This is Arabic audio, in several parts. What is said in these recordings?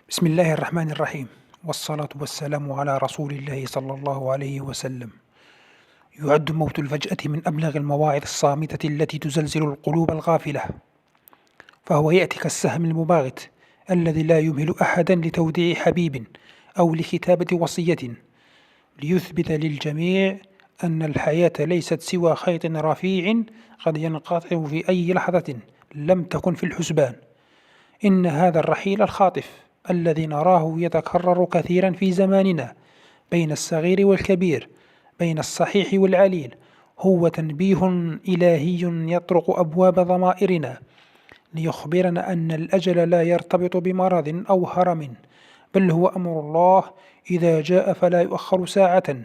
بسم الله الرحمن الرحيم، والصلاة والسلام على رسول الله صلى الله عليه وسلم. يعد موت الفجأة من أبلغ المواعظ الصامتة التي تزلزل القلوب الغافلة، فهو يأتي كالسهم المباغت الذي لا يمهل أحدا لتوديع حبيب أو لكتابة وصية، ليثبت للجميع أن الحياة ليست سوى خيط رفيع قد ينقطع في أي لحظة لم تكن في الحسبان. إن هذا الرحيل الخاطف الذي نراه يتكرر كثيرا في زماننا بين الصغير والكبير، بين الصحيح والعليل، هو تنبيه إلهي يطرق أبواب ضمائرنا ليخبرنا أن الأجل لا يرتبط بمرض أو هرم، بل هو أمر الله إذا جاء فلا يؤخر ساعة.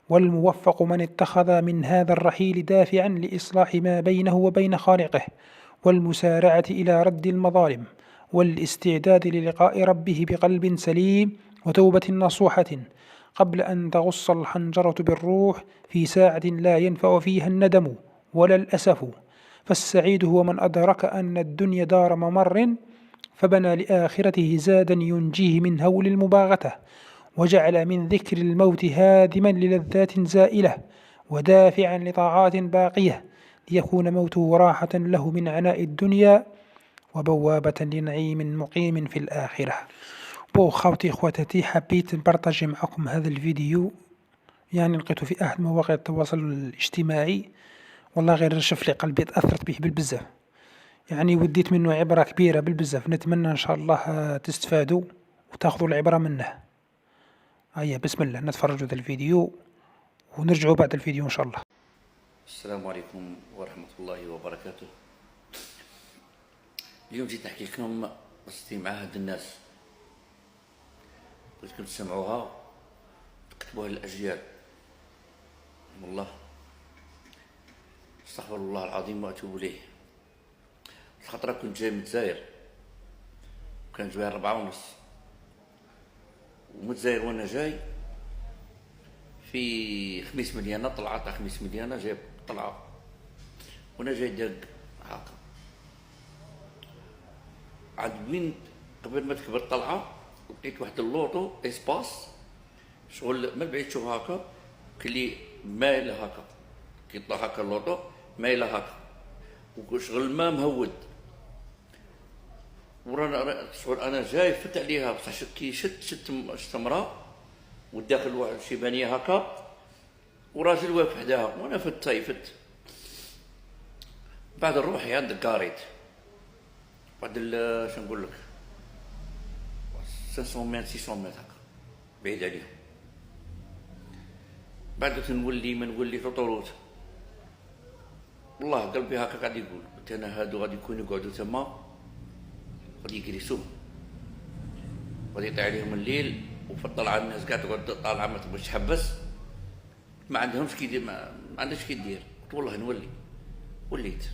والموفق من اتخذ من هذا الرحيل دافعا لإصلاح ما بينه وبين خالقه، والمسارعة إلى رد المظالم، والاستعداد للقاء ربه بقلب سليم وتوبة نصوحة، قبل أن تغص الحنجرة بالروح في ساعة لا ينفع فيها الندم ولا الأسف. فالسعيد هو من أدرك أن الدنيا دار ممر، فبنى لآخرته زادا ينجيه من هول المباغتة، وجعل من ذكر الموت هادما للذات زائلة، ودافعا لطاعات باقية، ليكون موته راحة له من عناء الدنيا، وبوابة لنعيم مقيم في الآخرة. بو خاوتي خواتاتي، حبيت نبارطاجي معكم هذا الفيديو، يعني لقيته في أحد مواقع التواصل الاجتماعي، والله غير شف لي قلبي، تأثرت به بالبزاف، يعني وديت منه عبرة كبيرة بالبزاف. نتمنى إن شاء الله تستفادوا وتاخذوا العبرة منه. هيا بسم الله نتفرجوا هذا الفيديو ونرجعوا بعد الفيديو إن شاء الله. السلام عليكم ورحمة الله وبركاته. اليوم جيت نحكي لكم قصتي مع هاد الناس، بغيتكم تسمعوها تكتبوها للأجيال. والله استغفر الله العظيم وأتوب إليه. خاطر كنت جاي من الجزائر، كان جاي 4:30 ومن الجزائر وانا جاي في خميس مليانة، طلعة تاع خميس مليانة، جايب طلعة وانا جاي داق هاكا عاد وين قبل ما تكبر الطلعة لقيت واحد اللوطو اسباس شغل من بعيد تشوف هاكا كلي مايله هاكا، كي يطلع هاكا اللوطو مايله هاكا وشغل الماء مهود، ورانا شغل انا جاي فت عليها بصح كي شت مرا وداخل واحد شيبانيه هاكا وراجل واقف حداها وانا فت بعد نروح عند الكاريت بعد شنو نقول لك 500 متر 600 متر هكا بعيد عليهم. بعد تنولي ما نولي في طروت، والله قلبي هكا قاعد يقول قلت انا هادو غادي يكونوا يقعدوا تما غادي يجلسوا غادي يطيح عليهم الليل، وفي الطلعه الناس قاعده تقعد طالعه ما تبغيش تحبس، ما عندهمش كي دير، ما عندهاش كي دير. قلت والله نولي، وليت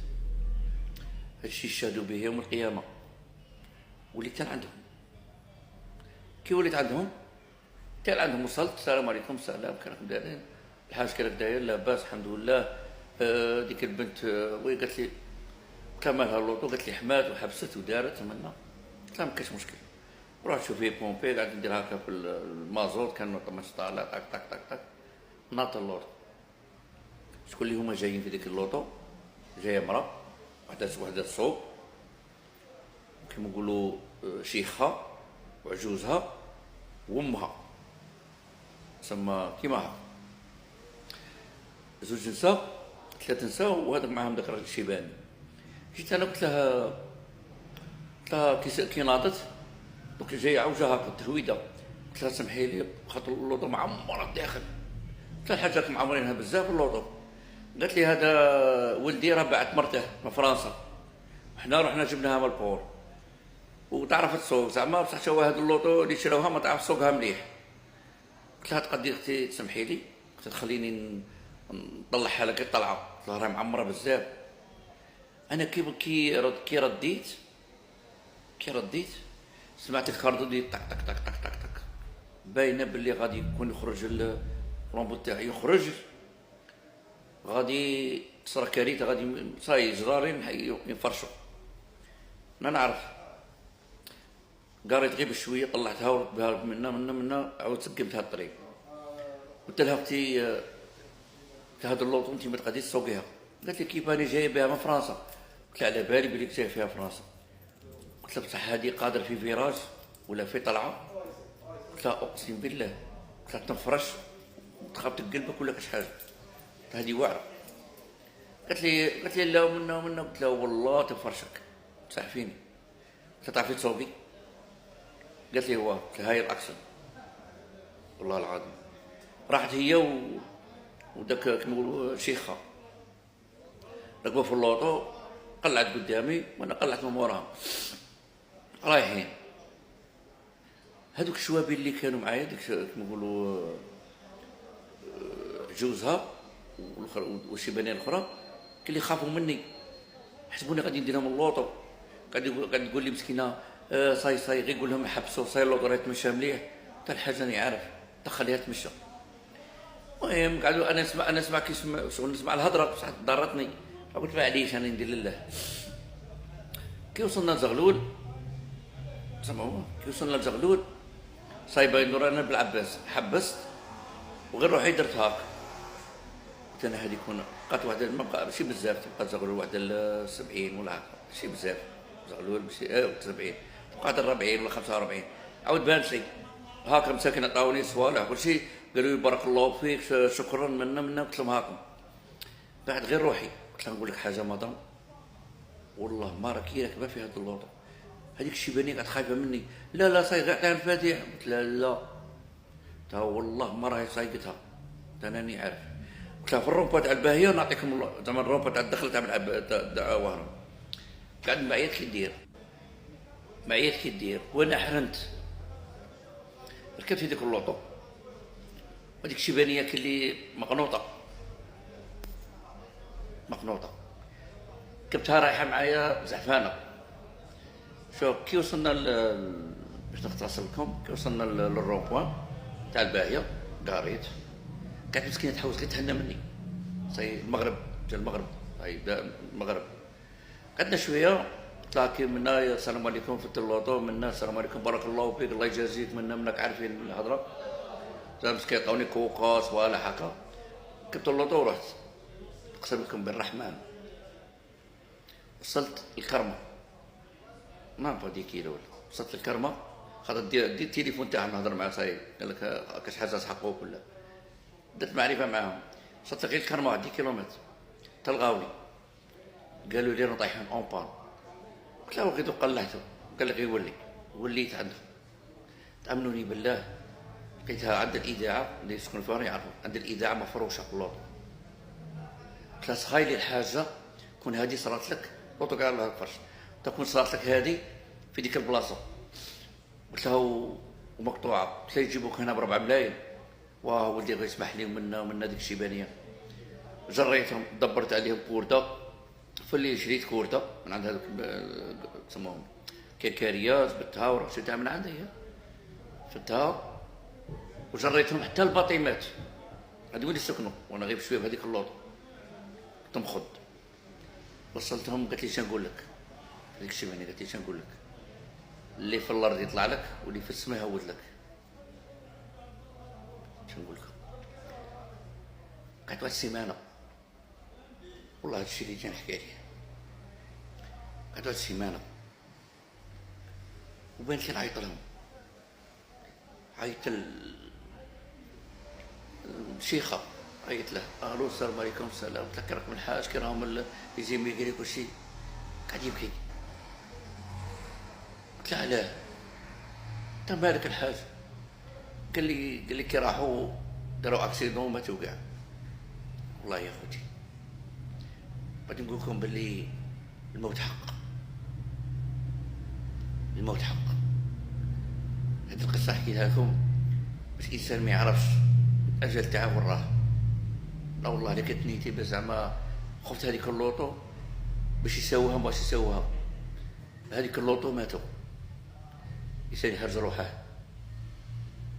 هادشي يشهدوا به يوم القيامه. وليت كان عندهم، كي وليت عندهم كان عندهم وصلت السلام عليكم السلام كراكم دايرين الحاج كراك داير لاباس الحمد لله. ديك البنت وي قالت لي كمالها اللوطو، قالت لي حمات وحبست ودارت منا، قلت لها ما كاينش مشكل. ورحت شوف فيه بومبي قاعد ندير هكا في المازوت، كان مش طالع طاك طاك طاك طاك ناط اللوطو. شكون اللي هما جايين في ديك اللوطو؟ جايه مرا وحده صوب كيما نقولوا شيخها وعجوزها وامها تسمى كيما هكا، زوج نساء 3 نساء وهذاك معاهم ذاك الراجل الشيباني. جيت انا قلت لها كي ناضت دوك جايه عوجه هكا تهويده، قلت لها سمحي لي خاطر اللوطو معمره الداخل. قلت لها الحاجات معمرينها بزاف اللوطو. قالت لي هذا ولدي راه بعت مرته من فرنسا، حنا رحنا جبناها من البور وتعرف تسوق زعما، بصح هو هذا اللوطو اللي شراوها ما تعرف تسوقها مليح. قلت لها تقدري اختي تسمحي لي، قلت خليني نطلعها لك الطلعه، قلت لها راهي معمره بزاف. انا كي رديت سمعت الكاردو طق طق طق طق طق طق، باينه باللي غادي يكون يخرج اللومبو تاعي يخرج، غادي تصرا كارثه، غادي صاي جرارين ينفرشوا. انا نعرف قاريت غير بشويه، طلعتها وركبها منا عاود سقمتها الطريق. قلت لها اختي هاد اللوطو انت ما تقدريش تسوقيها. قالت لي كيف انا جايه بها من فرنسا؟ قلت لها على بالي بليك جايه فيها فرنسا. قلت لها بصح هادي قادر في فيراج ولا في طلعه؟ قلت لها اقسم بالله، قلت لها تنفرش تخاف تقلبك ولا كاش حاجه، قلت لها هادي واعره. قالت لي لا منا. قلت لها والله تنفرشك تسعفيني. قلت لها تعرفي تسوقي؟ قالت لي هو. قلت لها هاي الاكشن والله العظيم. راحت هي وداك كيما نقولوا شيخه ركبوا في اللوطو، قلعت قدامي وانا قلعت من موراها رايحين. هذوك الشوابين اللي كانوا معايا ديك كيما نقولوا جوزها والشيبانيه الاخرى كان اللي خافوا مني، حسبوني غادي ندير لهم اللوطو. قاعد تقول لي مسكينه صاي غير قول لهم يحبسوا صاي اللوطو راه تمشى مليح. حتى الحاجه راني عارف تخليها تمشى. المهم قعدوا انا نسمع شغل نسمع الهضره بصح ضرتني، قلت معليش انا ندير لله. كي وصلنا لزغلول سمعوا، كي وصلنا لزغلول صايبه ندور انا بالعباس حبست وغير روحي درت هاك. قلت انا هذيك بقات واحد ما بقى ماشي بزاف، تبقى زغلول واحد 70 ولا هكا ماشي بزاف، زغلول ماشي 70 بقات 40 ولا 45. عاود بانت لي هاكا مساكن عطاوني صوالح كلشي، قالوا لي بارك الله فيك شكرا منا. قلت لهم هاكم بعد غير روحي. قلت لهم نقول لك حاجه مدام، والله ما راكي راكبه في هذا اللوطو، هذيك الشيبانيه قاعد خايفه مني. لا صاي غير عطيها الفاتح. قلت لها لا تا والله ما راهي سايقتها تا راني عارف. قلت لها في الرومبا تاع الباهيه ونعطيكم زعما الرومبا تاع الدخل تاع وهران. قاعد معيط كي دير وانا حرنت. ركبت في ديك اللوطو وديك الشيبانيه كلي مقنوطه كبتها رايحه معايا زعفانه. شوف كي وصلنا باش نختصر لكم، كي وصلنا للرومبوان تاع الباهيه قاريت كانت مسكينه تحوس غير تهنى مني. صاي المغرب جا المغرب، صاي المغرب قعدنا شويه. طلعت منا السلام عليكم في اللوطو، منا السلام عليكم بارك الله فيك الله يجازيك، منك عارفين الهضره. مسكين عطاوني كوكاس ولا هكا. ركبت اللوطو ورحت اقسم لكم بالرحمن وصلت الكرمه ما نعرف 10 كيلو ولا. وصلت الكرمه خاطر دير التليفون تاعهم نهضر مع صاي قال لك كاش حاجه سحقوك ولا درت معرفه معاهم. وصلت غير الكرمه 10 كيلومتر تلقاوني قالوا لي رانا طايحين اون بان. قلت له غير قلعته قال لي غير وليت عندهم. تامنوني بالله لقيتها عند الاذاعه اللي يسكنوا فيها يعرفوا عند الاذاعه مفروشه في اللوطو. قلت لها تخيلي الحاجه كون هذه صرات لك لوطو كاع الله الفرش تكون صرات لك هذه في ديك البلاصه. قلت لها ومقطوعه. قلت لها يجيبوك هنا ب4 ملايين. واه ولدي غير يسمح لي ومنا ديك الشيبانيه. جريتهم دبرت عليهم كورده في اللي شريت كورده من عند هذوك تسموهم كركاريات جبتها ورشيتها من عندها هي شفتها وجريتهم حتى الباطيمات هذو اللي سكنوا وانا غير بشويه بهذيك اللوطو كنت مخض. وصلتهم قالت لي شنقول لك هذيك الشيبانيه، قالت لي شنقول لك اللي في الارض يطلع لك واللي في السماء يهود لك. شنقول لك قعدت واحد السيمانه والله هادشي اللي جا نحكي عليه. قعدت واحد السيمانه وبانت لي نعيط لهم، عيطت الشيخه عيطت له الو السلام عليكم السلام تذكرك من الحاج كي راهم يجي ميقري كلشي قاعد يبكي. قلت له علاه؟ انت مالك الحاج؟ قال لي كي راحوا داروا اكسيدون وماتوا كاع. والله يا خوتي غادي نقول لكم باللي الموت حق، الموت حق. هذه القصه حكيتها لكم باش الانسان ما يعرفش الاجل تاعو وين راه. لا والله اللي كانت نيتي بس زعما خفت هذيك اللوطو باش يساووها ما باش يساووها. هذيك اللوطو ماتوا الانسان يهرج روحه.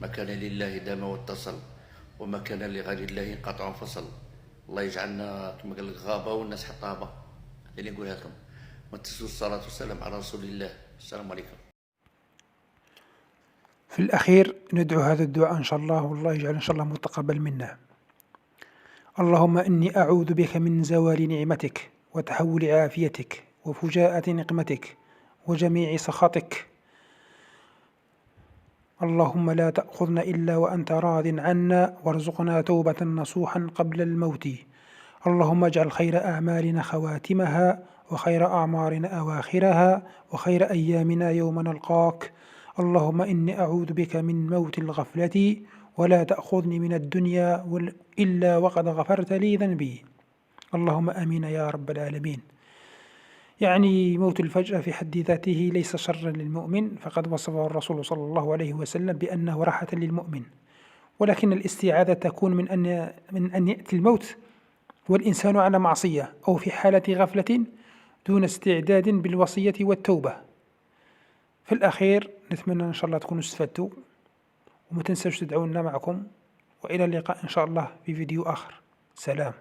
ما كان لله دام واتصل وما كان لغير الله انقطع وانفصل. الله يجعلنا كما قال لك غابه والناس حطابه. هذا اللي نقولها لكم. ما تنسوش الصلاه والسلام على رسول الله. السلام عليكم. في الأخير ندعو هذا الدعاء إن شاء الله، والله يجعل إن شاء الله متقبل منا. اللهم إني أعوذ بك من زوال نعمتك وتحول عافيتك وفجاءة نقمتك وجميع سخطك. اللهم لا تأخذنا إلا وأنت راض عنا، وارزقنا توبة نصوحا قبل الموت. اللهم اجعل خير أعمالنا خواتمها، وخير أعمارنا أواخرها، وخير أيامنا يوم نلقاك. اللهم إني أعوذ بك من موت الغفلة، ولا تأخذني من الدنيا إلا وقد غفرت لي ذنبي. اللهم آمين يا رب العالمين. يعني موت الفجأة في حد ذاته ليس شرا للمؤمن، فقد وصفه الرسول صلى الله عليه وسلم بأنه راحة للمؤمن، ولكن الاستعاذة تكون من أن يأتي الموت والإنسان على معصية أو في حالة غفلة دون استعداد بالوصية والتوبة. في الأخير نتمنى إن شاء الله تكونوا استفدتوا، وما تنسوش تدعونا معكم، وإلى اللقاء إن شاء الله في فيديو آخر. سلام.